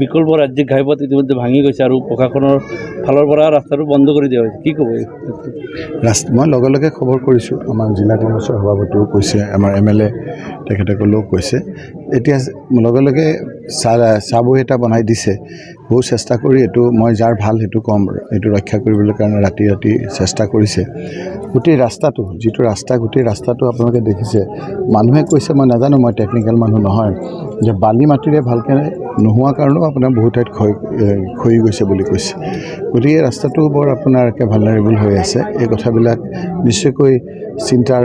বিকল্প ৰাজ্যিক ঘাইপথ ইতিমধ্যে ভাঙি গৈছে আৰু প্ৰশাসনৰ ফালৰ পৰা ৰাস্তাটো বন্ধ কৰি দিয়া হৈছে, কি ক'ব? মই লগে লগে খবৰ কৰিছোঁ, আমাৰ জিলা কংগ্ৰেছৰ সভাপতিও কৈছে, আমাৰ MLA তেখেতসকলেও কৈছে। এতিয়া লগে লগে চাবৈ এটা বনাই দিছে, বহু চেষ্টা কৰি এইটো মই যাৰ ভাল সেইটো ক'ম, এইটো ৰক্ষা কৰিবলৈ কাৰণে ৰাতি চেষ্টা কৰিছে। গোটেই ৰাস্তাটো যিটো ৰাস্তা, গোটেই ৰাস্তাটো আপোনালোকে দেখিছে, মানুহে কৈছে, মই নাজানো, মই টেকনিকেল মানুহ নহয়, যে বালি মাটিৰে ভালকৈ নোহোৱা কাৰণেও আপোনাৰ বহুত ঠাইত খহি গৈছে বুলি কৈছে। গতিকে ৰাস্তাটো বৰ আপোনাৰ ভালনাৰেবল হৈ আছে। এই কথাবিলাক নিশ্চয়কৈ চিন্তাৰ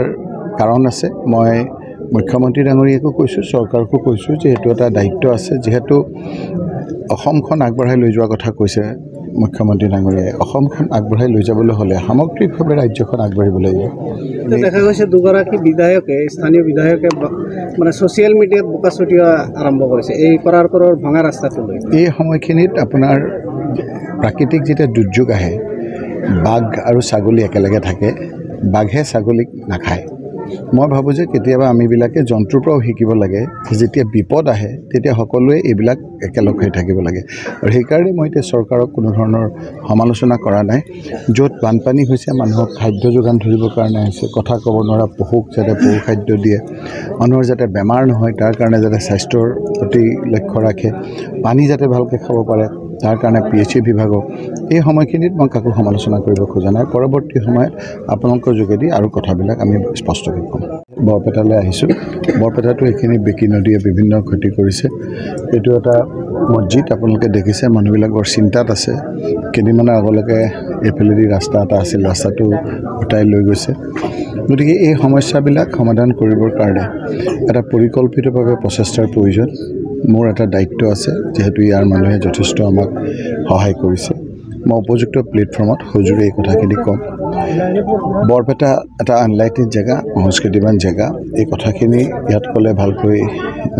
কাৰণ আছে। মই মুখ্যমন্ত্ৰী ডাঙৰীয়াকো কৈছোঁ, চৰকাৰকো কৈছোঁ যে এইটো এটা দায়িত্ব আছে। যিহেতু অসমখন আগবঢ়াই লৈ যোৱাৰ কথা কৈছে মুখ্যমন্ত্ৰী ডাঙৰীয়াই, অসমখন আগবঢ়াই লৈ যাবলৈ হ'লে সামগ্ৰিকভাৱে ৰাজ্যখন আগবাঢ়িব লাগিব। দেখা গৈছে দুগৰাকী বিধায়কে, স্থানীয় বিধায়কে মানে ছ'চিয়েল মিডিয়াত বোকা ছটিওৱা আৰম্ভ কৰিছে এই কৰাৰ ভঙা ৰাস্তাটো লৈ। এই সময়খিনিত আপোনাৰ প্ৰাকৃতিক যেতিয়া দুৰ্যোগ আহে, বাঘ আৰু ছাগলী একেলগে থাকে, বাঘে ছাগলীক নাখায়। মই ভাবোঁ যে কেতিয়াবা আমিবিলাকে জন্তুৰ পৰাও শিকিব লাগে, যেতিয়া বিপদ আহে তেতিয়া সকলোৱে এইবিলাক একেলগ হৈ থাকিব লাগে। আৰু সেইকাৰণে মই এতিয়া চৰকাৰক কোনো ধৰণৰ সমালোচনা কৰা নাই। য'ত বানপানী হৈছে, মানুহক খাদ্য যোগান ধৰিবৰ কাৰণে হৈছে, কথা ক'ব নোৱাৰা পশুক যাতে পশু খাদ্য দিয়ে, মানুহৰ যাতে বেমাৰ নহয় তাৰ কাৰণে যাতে স্বাস্থ্যৰ প্ৰতি লক্ষ্য ৰাখে, পানী যাতে ভালকৈ খাব পাৰে তাৰ কাৰণে PHC বিভাগক, এই সময়খিনিত মই কাকো সমালোচনা কৰিব খোজা নাই। পৰৱৰ্তী সময়ত আপোনালোকৰ যোগেদি আৰু কথাবিলাক আমি স্পষ্টকৈ ক'ম। বৰপেটালৈ আহিছোঁ। বৰপেটাটো এইখিনি বেকী নদীয়ে বিভিন্ন ক্ষতি কৰিছে। এইটো এটা মছজিদ, আপোনালোকে দেখিছে, মানুহবিলাক বৰ চিন্তাত আছে। কেইদিনমানৰ আগলৈকে এইফালেদি ৰাস্তা এটা আছিল, ৰাস্তাটো উটাই লৈ গৈছে। গতিকে এই সমস্যাবিলাক সমাধান কৰিবৰ কাৰণে এটা পৰিকল্পিতভাৱে প্ৰচেষ্টাৰ প্ৰয়োজন। মোৰ এটা দায়িত্ব আছে, যিহেতু ইয়াৰ মানুহে যথেষ্ট আমাক সহায় কৰিছে। মই উপযুক্ত প্লেটফৰ্মত সজোৰে এই কথাখিনি ক'ম। বৰপেটা এটা আনলাইটেড জেগা, সংস্কৃতিবান জেগা। এই কথাখিনি ইয়াত ক'লে ভালকৈ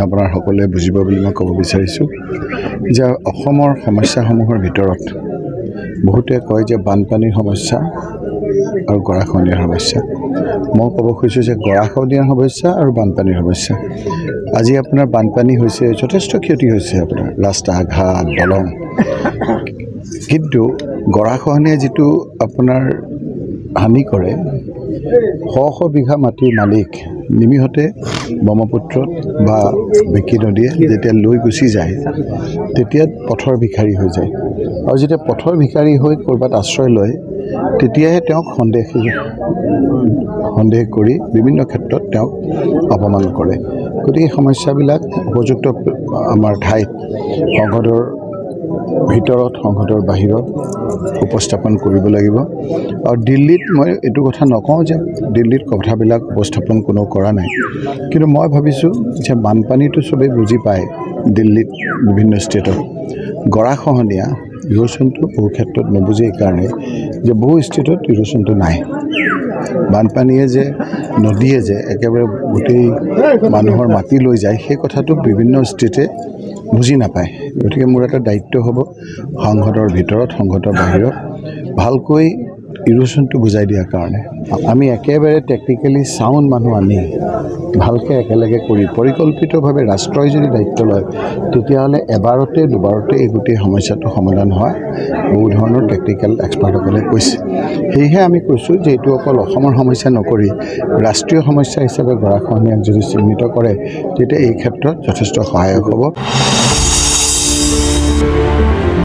আপোনাৰ সকলোৱে বুজিব বুলি মই ক'ব বিচাৰিছোঁ যে অসমৰ সমস্যাসমূহৰ ভিতৰত বহুতে কয় যে বানপানীৰ সমস্যা আৰু গৰাখহনীয়াৰ সমস্যা। মই ক'ব খুজিছোঁ যে গৰাখহনীয়াৰ সমস্যা আৰু বানপানীৰ সমস্যা। আজি আপোনাৰ বানপানী হৈছে, যথেষ্ট ক্ষতি হৈছে, আপোনাৰ ৰাস্তা ঘাট দলং, কিন্তু গৰাখহনীয়ে যিটো আপোনাৰ হানি কৰে, শ বিঘা মাটিৰ মালিক নিমিষতে ব্ৰহ্মপুত্ৰত বা বেকী নদীয়ে যেতিয়া লৈ গুচি যায়, তেতিয়া পথৰ ভিখাৰী হৈ যায়। আৰু যেতিয়া পথৰ ভিখাৰী হৈ ক'ৰবাত আশ্ৰয় লয়, তেতিয়াহে তেওঁক সন্দেহ কৰি বিভিন্ন ক্ষেত্ৰত তেওঁক অপমান কৰে। গতিকে সমস্যাবিলাক উপযুক্ত আমাৰ ঠাইত, সংসদৰ ভিতৰত, সংসদৰ বাহিৰত উপস্থাপন কৰিব লাগিব। আৰু দিল্লীত মই এইটো কথা নকওঁ যে দিল্লীত কথাবিলাক উপস্থাপন কোনো কৰা নাই, কিন্তু মই ভাবিছোঁ যে বানপানীটো চবেই বুজি পায় দিল্লীত, বিভিন্ন ষ্টেটত। গৰাখহনীয়া ইৰোশ্যনটো বহু ক্ষেত্ৰত নুবুজে, এইকাৰণে যে বহু ষ্টেটত ইৰোশ্যনটো নাই। বানপানীয়ে যে নদীয়ে যে একেবাৰে গোটেই মানুহৰ মাটি লৈ যায়, সেই কথাটো বিভিন্ন ষ্টেটে বুজি নাপায়। গতিকে মোৰ এটা দায়িত্ব হ'ব সংসদৰ ভিতৰত, সংসদৰ বাহিৰত ভালকৈ ইৰোশ্যনটো বুজাই দিয়াৰ কাৰণে। আমি একেবাৰে টেকনিকেলি চাউণ্ড মানুহ আনি ভালকৈ একেলগে কৰি পৰিকল্পিতভাৱে ৰাষ্ট্ৰই যদি দায়িত্ব লয়, তেতিয়াহ'লে এবাৰতে দুবাৰতে এই গোটেই সমস্যাটো সমাধান হয়, বহু ধৰণৰ টেকনিকেল এক্সপাৰ্টসকলে কৈছে। সেয়েহে আমি কৈছোঁ যে এইটো অকল অসমৰ সমস্যা নকৰি ৰাষ্ট্ৰীয় সমস্যা হিচাপে গৰাখহনীয়াক যদি চিহ্নিত কৰে, তেতিয়া এই ক্ষেত্ৰত যথেষ্ট সহায়ক হ'ব।